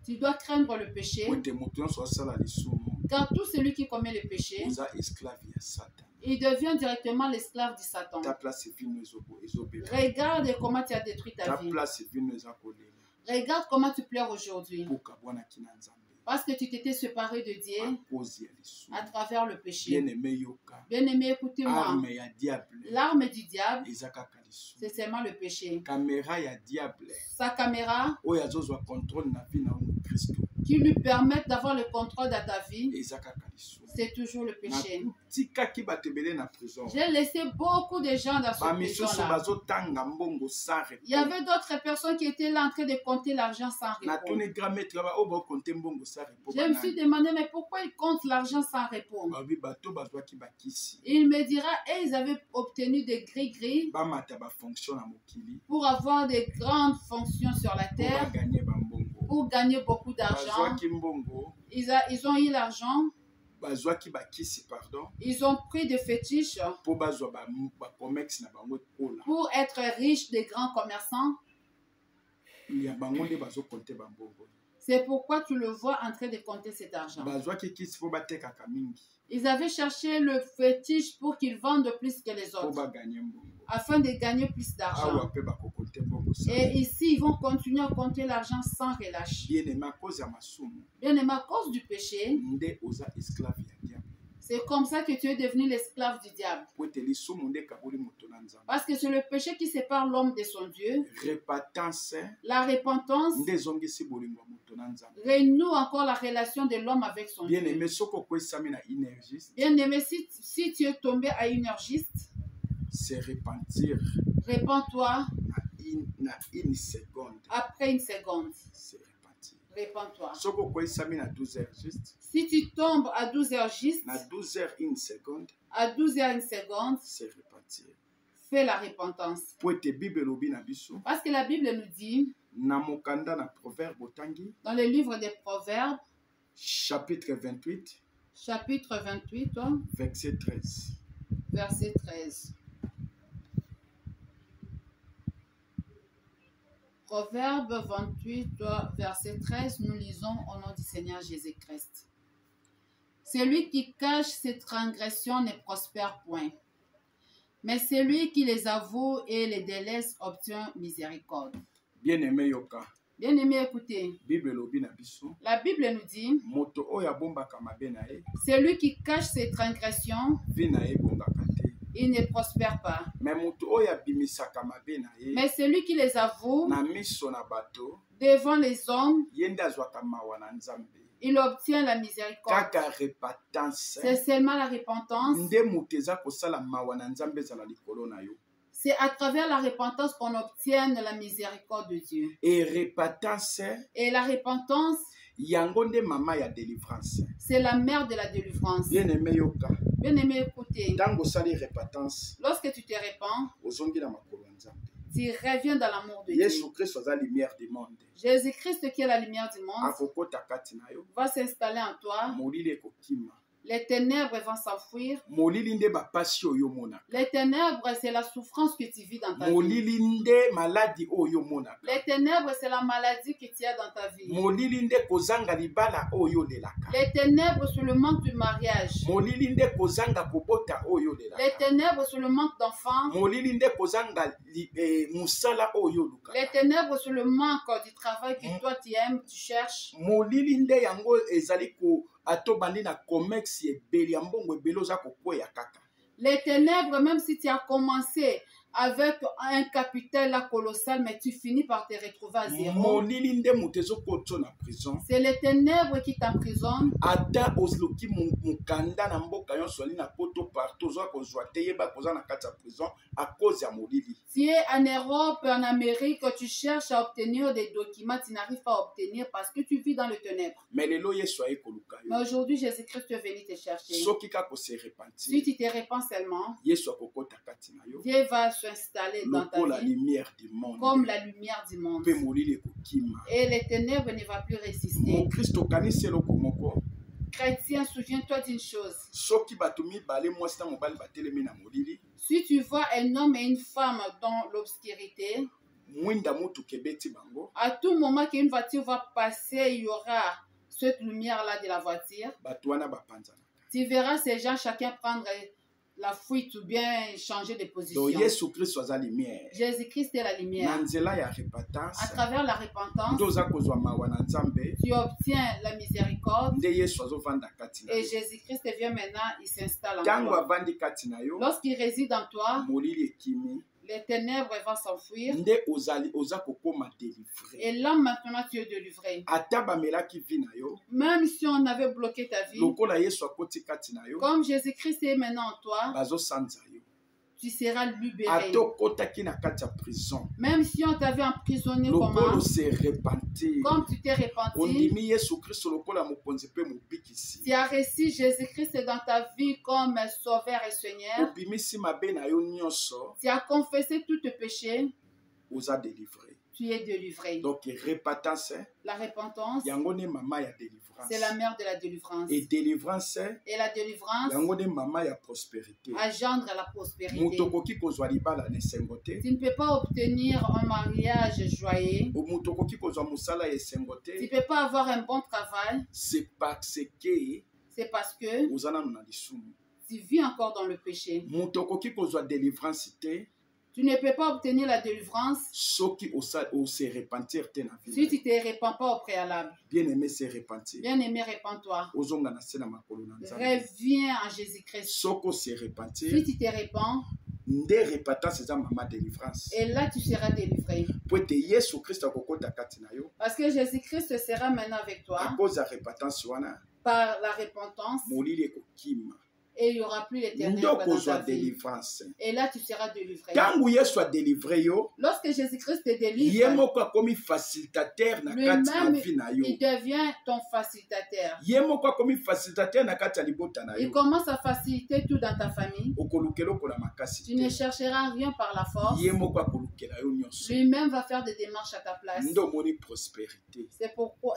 tu dois craindre le péché, po ete moto nyonso asala lisumu car tout celui qui commet le péché, oza esclave ya satan il devient directement l'esclave du Satan. ta place vino ezobela Regarde comment tu as détruit ta ta vie. place vino eza kolela Regarde comment tu pleures aujourd'hui. mpoka bwanaki na nzambe Parce que tu t'étais séparé de Dieu akozi ya lisumu à travers le péché. bien aimé yoka Bien-aimé, écoutez-moi. arme ya diable L'arme du diable, eza kaka lisumu c'est seulement le péché. caméra ya diable Sa caméra oyo azozwa contrôle na vie na yo kristo qui lui permet d'avoir le contrôle de ta vie, eza kaka lisumu c'est toujours le péché. natikaki bato ebele na prison J'ai laissé beaucoup de gens dans ce bamisusu prison-là. bazotanga mbongo sans Il y avait d'autres personnes qui étaient là en train de compter l'argent sans repos. natuni grand maître oyo bakonte mbongo sans repos Je me suis demandé, mais pourquoi ils comptent l'argent sans repos? babi bato bazwaki bakisi Il me dira, et ils avaient obtenu des gris-gris bamata bafonction na mokili pour avoir des grandes fonctions sur la po terre, baganye bambongo pour gagner beaucoup d'argent. bazwaki mbongo Ils ont eu l'argent, bazwaki bakisi pardon ils ont pris des fétiches po bazwa bacomex na bango ekola pour être riches, des grands commerçants. ya bango nde bazokonte bambongo C'est pourquoi tu le vois en train de compter cet argent. bazwaki kisi po batekaka mingi Ils avaient cherché le fétiche pour qu'ils vendent plus que les po autres, baganye mbongo afin de gagner plus d'argent. awa mpe bakokonte mbongo Et ici, ils vont continuer à compter l'argent sans relâche. bien aimé à cause ya masumu Bien aimé, à cause du péché, nde oza esclave ya diable c'est comme ça que tu es devenu l'esclave du diable. po ete lisumu nde ekaboli moto na nzambe Parce que c'est le péché qui sépare l'homme de son Dieu. repentance La repentance nde ezongisi bolingo ya moto na nzambe renoue encore la relation de l'homme avec son bien Dieu. aimé soki okwesami na énergie Bien aimé, si tu es tombé à une heure juste, se repentir répands-toi na une seconde après une seconde. se repentir Répands-toi. soki okwesami na 12 heures juste Si tu tombes à 12 heures juste, na 12 heures une seconde à 12 heures une seconde, se repentir fais la repentance. po ete bible elobi na biso Parce que la Bible nous dit, na mokanda na proverbe otangi dans le livre des Proverbes, chapitre 28 chapitre 28, verset 13 verset 13. Proverbe 28, verset 13, nous lisons au nom du Seigneur Jésus-Christ. Celui qui cache ses transgressions ne prospère point, mais celui qui les avoue et les délaisse obtient miséricorde. bien aimé yoka Bien aimé, écoutez, bible elobi na biso la Bible nous dit, moto oyo abombaka mabe na ye celui qui cache ses transgressions, vi na ye ebongaka te il ne prospère pas. me moto oyo abimisaka mabe na ye Mais celui qui les avoue na miso na bato devant les hommes, ye nde azwaka mawa na nzambe il obtient la miséricorde. kaka repentance C'est seulement la repentance. nde moto eza kosala mawa na nzambe ezala likolo na yo C'est à travers la repentance qu'on obtient la miséricorde de Dieu. et repentance Et la repentance, yango nde mama ya délivrance c'est la mère de la délivrance. bien aimé yoka Bien aimé, écoutez, ntango osali repentance lorsque tu te répands, ozongi na makolo ya nzambe Tu reviens dans l'amour de Dieu. Yesu Christ aza lumière du monde. Jésus-Christ qui est la lumière du monde Akokota kati na yo. va s'installer en toi. Molili ekokima. Les ténèbres vont s'enfuir. Molili nde bapasi oyo monaka. Les ténèbres, c'est la souffrance que tu vis dans ta vie. Molili nde maladi oyo monaka. Les ténèbres, c'est la maladie que tu as dans ta vie. Molili nde kozanga libala oyo lelaka. Les ténèbres, c'est le manque du mariage. Molili nde kozanga kobota oyo lelaka. Les ténèbres, c'est le manque d'enfants. Molili nde kozanga musala oyo luka. Les ténèbres, c'est le manque du travail que toi tu aimes, tu cherches. Molili nde yango ezali ko atobandi na comex ebeli ya mbongo ebeli oza kokwea kaka. Les ténèbres, même si tu as commencé avec un capital colossal, mais tu finis par te retrouver à zéro. Molili nde moto ezokotso na prison. C'est les ténèbres qui t'emprisonnent. Ata ozloki mukanda na mboka nyonso ali na poto partout oza kozwa te yeba koza na kati ya prison à cause ya molili. Tu es en Europe, en Amérique, tu cherches à obtenir des documents, tu n'arrives pas à obtenir parce que tu vis dans le ténèbre. Mais lelo Yesu aye koluka yo. Mais aujourd'hui, Jésus-Christ est venu te chercher. Soki ka ko se repentir. Si tu te repens seulement, Yesu akokota kati na yo. Dieu va s'installer dans ta la vie lumière du monde. comme la lumière du monde. Pe molili ekokima. Et les ténèbres ne vont plus résister. Mon Christ okanisi eloko moko. Chrétien, souviens-toi d'une chose. Soki bato mibale mwasi na mobali batelemi na molili. Si tu vois un homme et une femme dans l'obscurité, mwinda mutuka ebeti bango. à tout moment qu'une voiture va passer, il y aura cette lumière-là de la voiture. Bato wana bapanzana. Tu verras ces gens chacun prendre la fuite ou bien changer de position. Donc Yesu Christ aza lumière. Jésus-Christ est la lumière. Na nzela ya repentance. À travers la repentance, Ndoza kozwa mawa na Nzambe. tu obtiens la miséricorde. Nde Yesu azovanda kati na yo. Et Jésus-Christ vient maintenant, il s'installe en Tango toi. avandi kati na yo. Lorsqu'il réside en toi, Molili ekimi. les ténèbres vont s'enfuir. Nde ozali oza kokoma délivré. Et là, maintenant, tu es délivré. Ata bamelaki vi na yo. Même si on avait bloqué ta vie, Lokola Yesu akoti kati na yo. comme Jésus-Christ est maintenant en toi, Bazosanza yo. tu seras libéré. Ato kotaki na kati ya prison. Même si on t'avait emprisonné, Lokolo comment? se repentir. Comme tu t'es repenti, Ondimi Yesu Kristo lokola mokonzi pe mobikisi. tu as reçu Jésus-Christ dans ta vie comme Sauveur et Seigneur. Obimisi mabe na yo nyonso. Tu as confessé tous tes péchés, Oza délivré. tu es délivré. Donc repentance, La repentance, yango ne mama ya délivrance. c'est la mère de la délivrance. Et délivrance, Et la délivrance yango ne mama ya prospérité. engendre la prospérité. Muto koki kozwa libala na esengo te. Tu ne peux pas obtenir un mariage joyeux. Muto koki kozwa musala ya esengo Tu te. ne peux pas avoir un bon travail. C'est parce que C'est parce que oza nanu na lisumu. tu vis encore dans le péché. Muto koki kozwa délivrance te. Tu ne peux pas obtenir la délivrance Soki se repentir te na si vie. tu ne te répands pas au préalable. Bien aimé se repentir. Bien-aimé, répands-toi. Ozonga na se na makolo na Nzambe. Reviens en Jésus-Christ. Soko se Si repentir. tu te répands, Nde repentance eza mama délivrance. et là tu seras délivré. Po ete Yesu Kristo akokota kati na yo. Parce que Jésus-Christ sera maintenant avec À toi cause ya repentance wana, par la repentance molili ekokima. et il n'y aura plus l'éternel Ndo dans kozwa ta vie. délivrance. Et là tu seras délivré. Tangu Yesu adélivre yo, Lorsque Jésus-Christ te ye délivre, moko akomi facilitateur na kati ya lui-même, vie na yo. il devient ton facilitateur. Ye moko akomi facilitateur na kati ya libota na Il yo. commence à faciliter tout dans ta famille. Okolukela okola makasi Tu ne te. chercheras rien par la force. Ye moko akolukela yo nyonso. Lui-même va faire des démarches à ta place. Ndo omoni prospérité.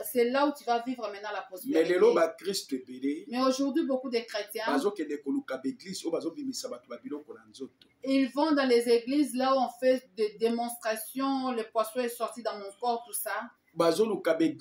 C'est là où tu vas vivre maintenant la Mais prospérité. lelo ba Kristo ebele Mais aujourd'hui, beaucoup de chrétiens, bazokende koluka baeglise oyo bazobimisa bato babiloko na nzoto. ils vont dans les églises là où on fait des démonstrations, le poisson est sorti dans mon corps, tout ça.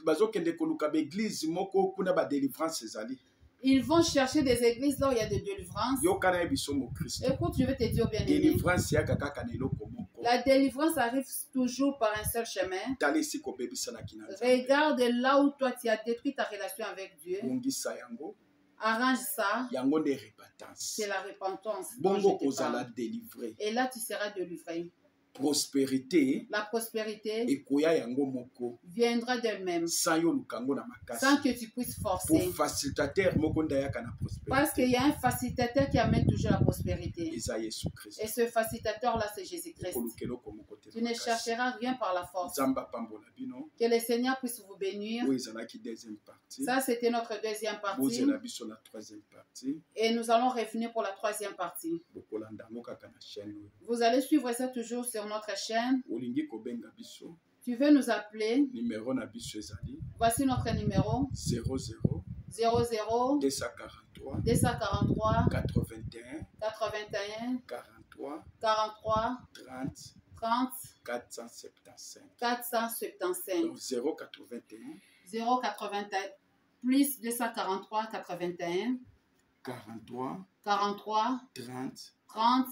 Bazokende koluka baeglise moko kuna badelivrance ezali. Ils vont chercher des églises là où il y a des délivrances. Yokana ye biso mo Kristo. Écoute, je vais te dire bien aimé. Délivrance yaka kaka na eloko moko. La délivrance arrive toujours par un seul chemin. Tala esika obebisanaki na Nzambe. Regarde là où toi tu as détruit ta relation avec Dieu. Bongisa yango. Arrange ça. Yango nde repentance. C'est la repentance. dont Bongo je te kozala parle. délivré. Et là, tu seras délivré. Prospérité La prospérité ekoya yango moko. viendra d'elle-même Sans yo lukango na makasi. sans que tu puisses Pour forcer. facilitateur moko ndayaka na Parce qu'il prospérité. y a un facilitateur qui amène toujours la prospérité. Eza Yesu Kristo. Et ce facilitateur-là, c'est Jésus-Christ. Kolukeloko moko te Tu ne makasi. chercheras rien par la force. Nzambe apambola bino. Que le Seigneur puisse vous bénir. Oyo ezalaki deuxième partie. Ça, c'était notre deuxième partie. Bozela biso na troisième partie. Et nous allons revenir pour la troisième partie. Bokolanda yango kaka na chaîne oyo. Vous allez suivre ça toujours sur notre chaîne, olingi kobenga biso tu veux nous appeler. numéro na biso ezali Voici notre numéro 00 00 243 243 81 81 43 43 30 30 475. 475. Donc 081 081 plus 243 81 43 43 30 30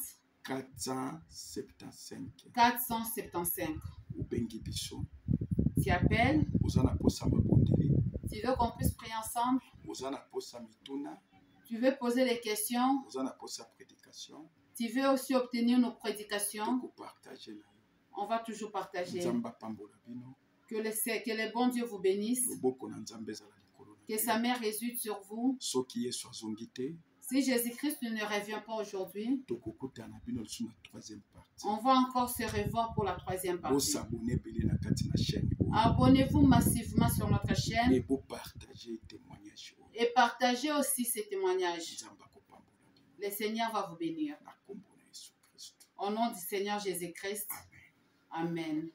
475. 475. Ubengi biso. Tu appelles. Oza na posa mabondeli. Tu veux qu'on puisse prier ensemble. Oza na posa mituna. Tu veux poser des questions. Oza na posa prédication. Tu veux aussi obtenir nos prédications. Partager. On va toujours partager. Nzamba pambola bino. Que le bon Dieu vous bénisse. Loboko na Nzambe ezala likolo. Que sa main résude sur vous. Soki Yesu azongi te. Si Jésus-Christ ne revient pas aujourd'hui, tokokutana bino lisusu na troisième partie. On va encore se revoir pour la troisième partie. Bosabone belé na kati na chaîne. Abonnez-vous massivement sur notre chaîne. Et vous partagez témoignages. Et partagez aussi ces témoignages. Le Seigneur va vous bénir. Au nom du Seigneur Jésus-Christ. Amen.